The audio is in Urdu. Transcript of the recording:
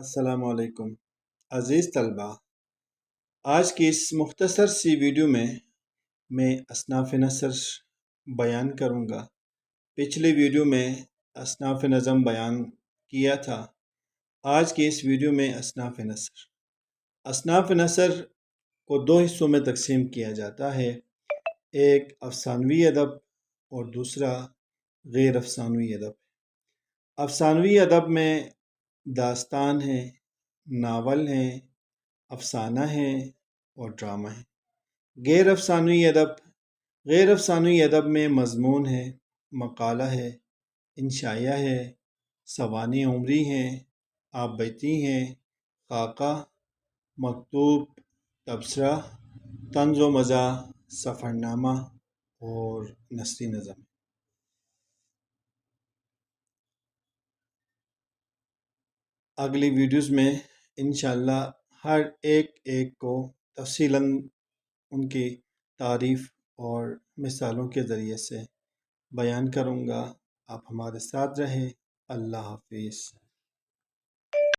السلام علیکم عزیز طلبہ، آج کی اس مختصر سی ویڈیو میں اصناف نثر بیان کروں گا۔ پچھلی ویڈیو میں اصناف نظم بیان کیا تھا۔ آج کی اس ویڈیو میں اصناف نثر کو دو حصوں میں تقسیم کیا جاتا ہے، ایک افسانوی ادب اور دوسرا غیر افسانوی ادب۔ افسانوی ادب میں داستان ہے، ناول ہیں، افسانہ ہیں اور ڈرامہ ہیں۔ غیر افسانوی ادب میں مضمون ہے، مقالہ ہے، انشائیہ ہے، سوانح عمری ہیں، آپ بیتی ہیں، خاکہ، مکتوب، تبصرہ، طنز و مزاح، سفرنامہ اور نثری نظم۔ اگلی ویڈیوز میں انشاءاللہ ہر ایک کو تفصیلاً ان کی تعریف اور مثالوں کے ذریعے سے بیان کروں گا۔ آپ ہمارے ساتھ رہیں۔ اللہ حافظ۔